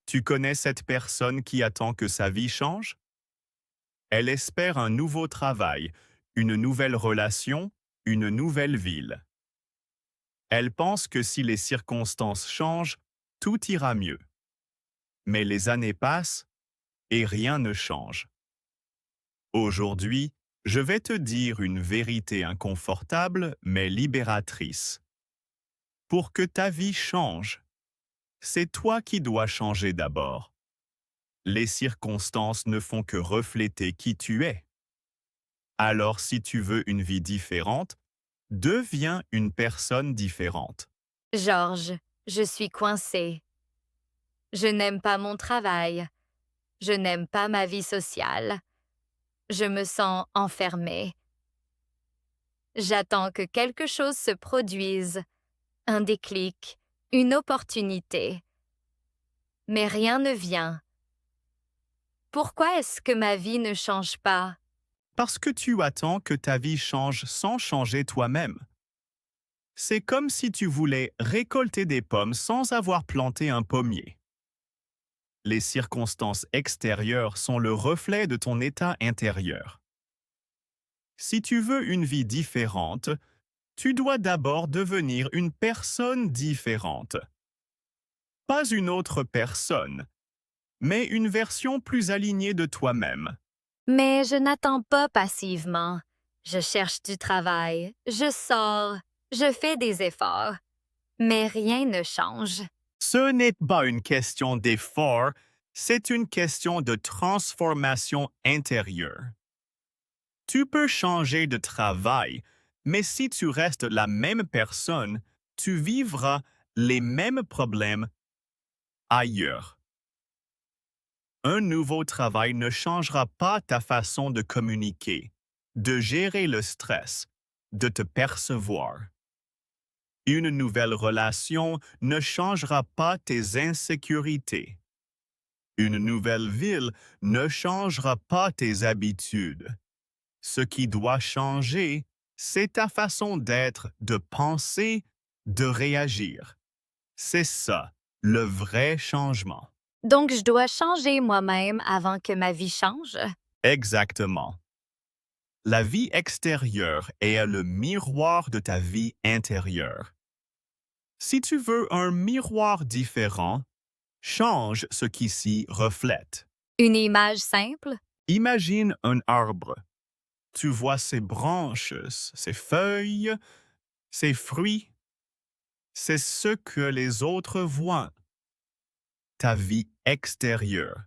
Tu connais cette personne qui attend que sa vie change? Elle espère un nouveau travail, une nouvelle relation, une nouvelle ville. Elle pense que si les circonstances changent, tout ira mieux. Mais les années passent et rien ne change. Aujourd'hui, je vais te dire une vérité inconfortable mais libératrice. Pour que ta vie change, c'est toi qui dois changer d'abord. Les circonstances ne font que refléter qui tu es. Alors si tu veux une vie différente, deviens une personne différente. Georges, je suis coincée. Je n'aime pas mon travail. Je n'aime pas ma vie sociale. Je me sens enfermée. J'attends que quelque chose se produise, un déclic, une opportunité. Mais rien ne vient. Pourquoi est-ce que ma vie ne change pas? Parce que tu attends que ta vie change sans changer toi-même. C'est comme si tu voulais récolter des pommes sans avoir planté un pommier. Les circonstances extérieures sont le reflet de ton état intérieur. Si tu veux une vie différente, tu dois d'abord devenir une personne différente. Pas une autre personne, mais une version plus alignée de toi-même. Mais je n'attends pas passivement. Je cherche du travail, je sors, je fais des efforts. Mais rien ne change. Ce n'est pas une question d'effort, c'est une question de transformation intérieure. Tu peux changer de travail, mais si tu restes la même personne, tu vivras les mêmes problèmes ailleurs. Un nouveau travail ne changera pas ta façon de communiquer, de gérer le stress, de te percevoir. Une nouvelle relation ne changera pas tes insécurités. Une nouvelle ville ne changera pas tes habitudes. Ce qui doit changer, c'est ta façon d'être, de penser, de réagir. C'est ça, le vrai changement. Donc je dois changer moi-même avant que ma vie change? Exactement. La vie extérieure est le miroir de ta vie intérieure. Si tu veux un miroir différent, change ce qui s'y reflète. Une image simple? Imagine un arbre. Tu vois ses branches, ses feuilles, ses fruits. C'est ce que les autres voient, ta vie extérieure.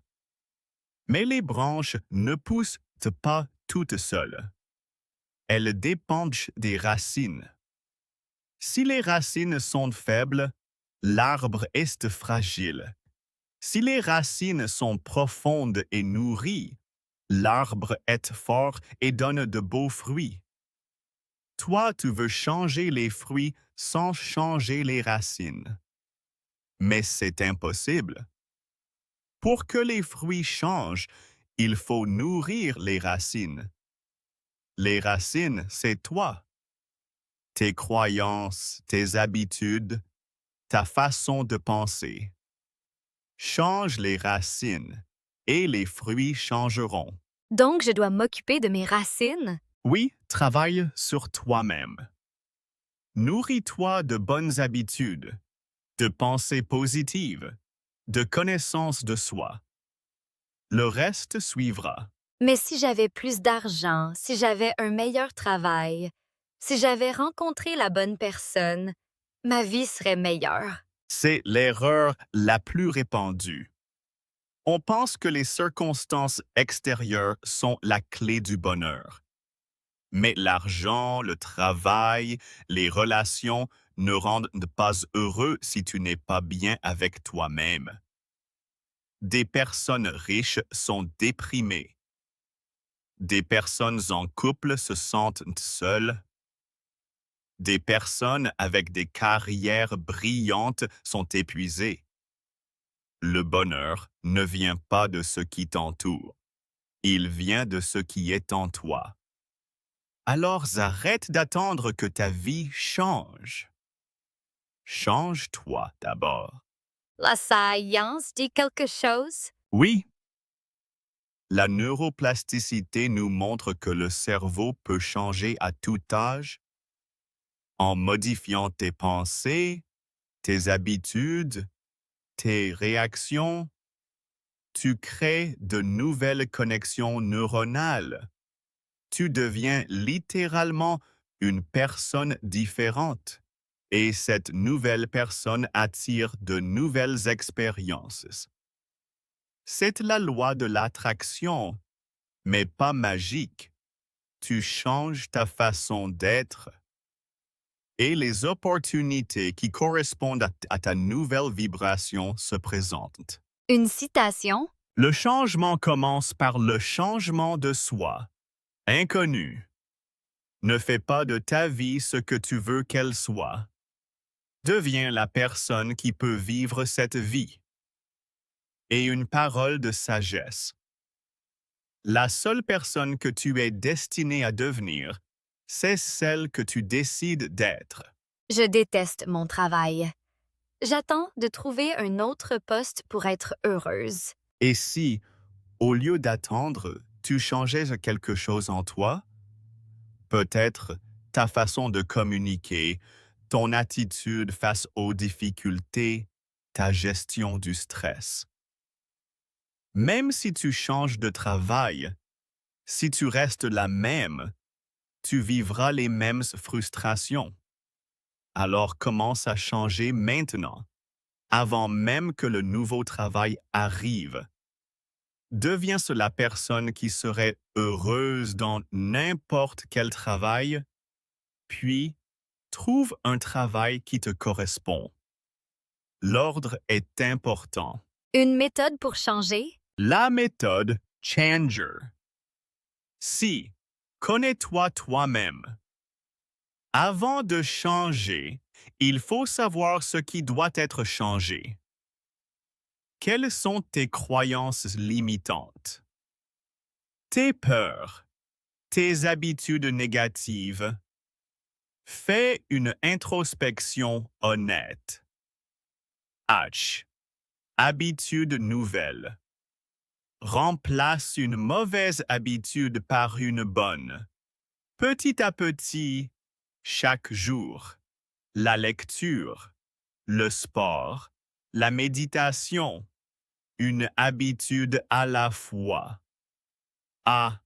Mais les branches ne poussent pas toutes seules. Elles dépendent des racines. Si les racines sont faibles, l'arbre est fragile. Si les racines sont profondes et nourries, l'arbre est fort et donne de beaux fruits. Toi, tu veux changer les fruits sans changer les racines. Mais c'est impossible. Pour que les fruits changent, il faut nourrir les racines. Les racines, c'est toi. Tes croyances, tes habitudes, ta façon de penser. Change les racines et les fruits changeront. Donc je dois m'occuper de mes racines? Oui, travaille sur toi-même. Nourris-toi de bonnes habitudes, de pensées positives, de connaissance de soi. Le reste suivra. Mais si j'avais plus d'argent, si j'avais un meilleur travail, si j'avais rencontré la bonne personne, ma vie serait meilleure. C'est l'erreur la plus répandue. On pense que les circonstances extérieures sont la clé du bonheur. Mais l'argent, le travail, les relations ne rendent pas heureux si tu n'es pas bien avec toi-même. Des personnes riches sont déprimées. Des personnes en couple se sentent seules. Des personnes avec des carrières brillantes sont épuisées. Le bonheur ne vient pas de ce qui t'entoure. Il vient de ce qui est en toi. Alors arrête d'attendre que ta vie change. Change-toi d'abord. La science dit quelque chose? Oui, la neuroplasticité nous montre que le cerveau peut changer à tout âge en modifiant tes pensées, tes habitudes, tes réactions. Tu crées de nouvelles connexions neuronales. Tu deviens littéralement une personne différente. Et cette nouvelle personne attire de nouvelles expériences. C'est la loi de l'attraction, mais pas magique. Tu changes ta façon d'être et les opportunités qui correspondent à ta nouvelle vibration se présentent. Une citation? Le changement commence par le changement de soi. Inconnu. Ne fais pas de ta vie ce que tu veux qu'elle soit. Deviens la personne qui peut vivre cette vie. Et une parole de sagesse. La seule personne que tu es destiné à devenir, c'est celle que tu décides d'être. Je déteste mon travail. J'attends de trouver un autre poste pour être heureuse. Et si, au lieu d'attendre, tu changeais quelque chose en toi, peut-être ta façon de communiquer, ton attitude face aux difficultés, ta gestion du stress. Même si tu changes de travail, si tu restes la même, tu vivras les mêmes frustrations. Alors commence à changer maintenant, avant même que le nouveau travail arrive. Deviens la personne qui serait heureuse dans n'importe quel travail, puis trouve un travail qui te correspond. L'ordre est important. Une méthode pour changer? La méthode Changer. Si, connais-toi toi-même. Avant de changer, il faut savoir ce qui doit être changé. Quelles sont tes croyances limitantes? Tes peurs, tes habitudes négatives. Fais une introspection honnête. H. Habitude nouvelle. Remplace une mauvaise habitude par une bonne. Petit à petit, chaque jour. La lecture, le sport, la méditation, une habitude à la fois. A.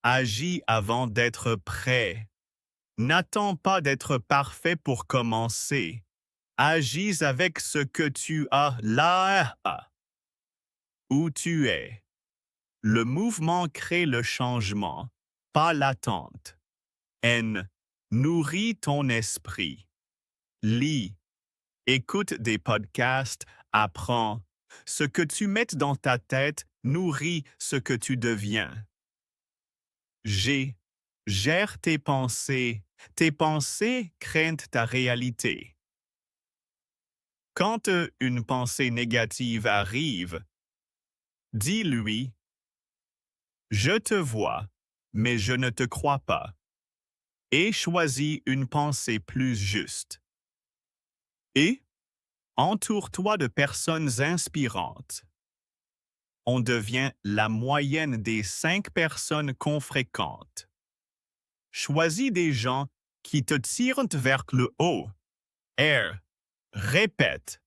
Agis avant d'être prêt. N'attends pas d'être parfait pour commencer. Agis avec ce que tu as là où tu es. Le mouvement crée le changement, pas l'attente. N. Nourris ton esprit. Lis. Écoute des podcasts, apprends. Ce que tu mets dans ta tête nourrit ce que tu deviens. G. Gère tes pensées. Tes pensées créent ta réalité. Quand une pensée négative arrive, dis-lui « Je te vois, mais je ne te crois pas » et choisis une pensée plus juste. Et entoure-toi de personnes inspirantes. On devient la moyenne des 5 personnes qu'on fréquente. Choisis des gens qui te tirent vers le haut. R. Répète.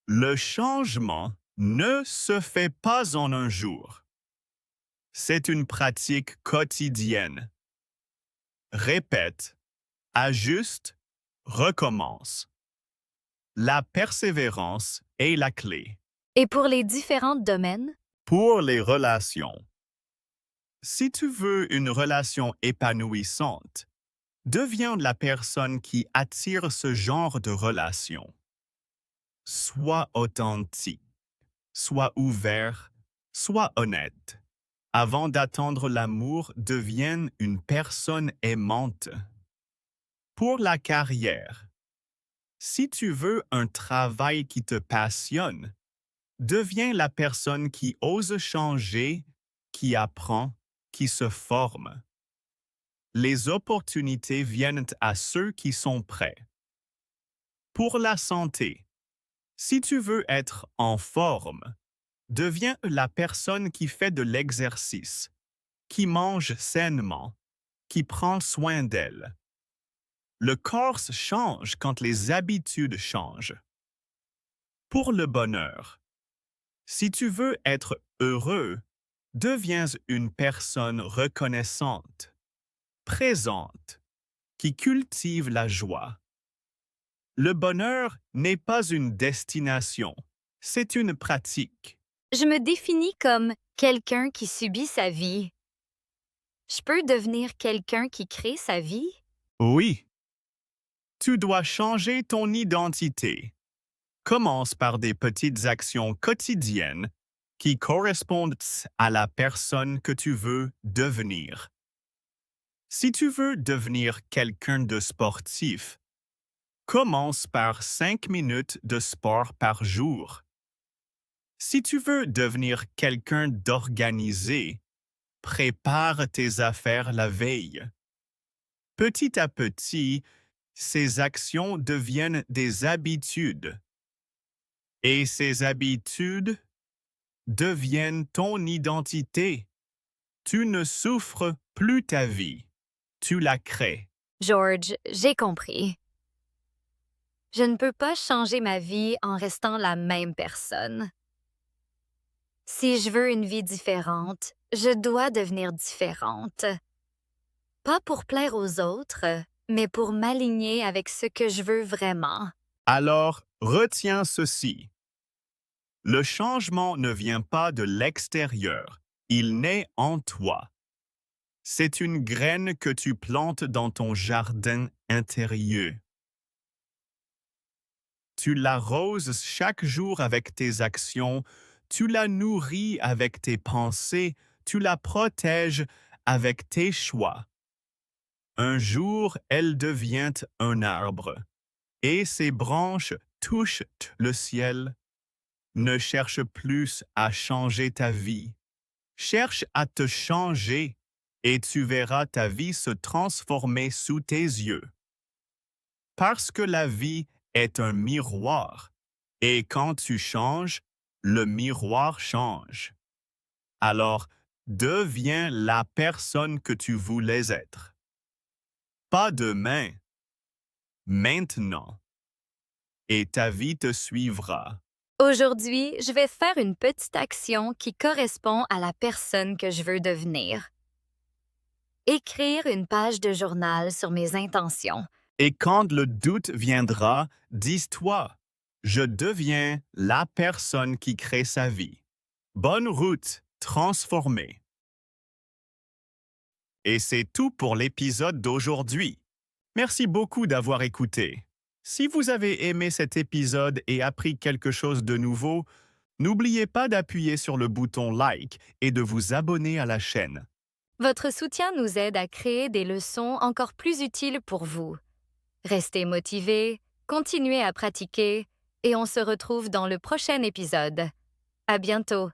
Le changement ne se fait pas en un jour. C'est une pratique quotidienne. Répète, ajuste, recommence. La persévérance est la clé. Et pour les différents domaines? Pour les relations. Si tu veux une relation épanouissante, deviens la personne qui attire ce genre de relation. Sois authentique, sois ouvert, sois honnête. Avant d'attendre l'amour, devienne une personne aimante. Pour la carrière, si tu veux un travail qui te passionne, deviens la personne qui ose changer, qui apprend, qui se forme. Les opportunités viennent à ceux qui sont prêts. Pour la santé, Si tu veux être en forme, deviens la personne qui fait de l'exercice, qui mange sainement, qui prend soin d'elle. Le corps change quand les habitudes changent. Pour le bonheur, si tu veux être heureux, deviens une personne reconnaissante, présente, qui cultive la joie. Le bonheur n'est pas une destination, c'est une pratique. Je me définis comme quelqu'un qui subit sa vie. Je peux devenir quelqu'un qui crée sa vie? Oui, tu dois changer ton identité. Commence par des petites actions quotidiennes qui correspondent à la personne que tu veux devenir. Si tu veux devenir quelqu'un de sportif, commence par 5 minutes de sport par jour. Si tu veux devenir quelqu'un d'organisé, prépare tes affaires la veille. Petit à petit, ces actions deviennent des habitudes. Et ces habitudes deviennent ton identité. Tu ne souffres plus ta vie, tu la crées. George, j'ai compris. Je ne peux pas changer ma vie en restant la même personne. Si je veux une vie différente, je dois devenir différente. Pas pour plaire aux autres, mais pour m'aligner avec ce que je veux vraiment. Alors, retiens ceci. Le changement ne vient pas de l'extérieur, il naît en toi. C'est une graine que tu plantes dans ton jardin intérieur. Tu l'arroses chaque jour avec tes actions, tu la nourris avec tes pensées, tu la protèges avec tes choix. Un jour, elle devient un arbre, et ses branches touchent le ciel. Ne cherche plus à changer ta vie. Cherche à te changer, et tu verras ta vie se transformer sous tes yeux. Parce que la vie est un miroir, et quand tu changes, le miroir change. Alors, deviens la personne que tu voulais être. Pas demain, maintenant. Et ta vie te suivra. Aujourd'hui, je vais faire une petite action qui correspond à la personne que je veux devenir. Écrire une page de journal sur mes intentions. Et quand le doute viendra, dis-toi, je deviens la personne qui crée sa vie. Bonne route transformée. Et c'est tout pour l'épisode d'aujourd'hui. Merci beaucoup d'avoir écouté. Si vous avez aimé cet épisode et appris quelque chose de nouveau, n'oubliez pas d'appuyer sur le bouton like et de vous abonner à la chaîne. Votre soutien nous aide à créer des leçons encore plus utiles pour vous. Restez motivés, continuez à pratiquer et on se retrouve dans le prochain épisode. À bientôt!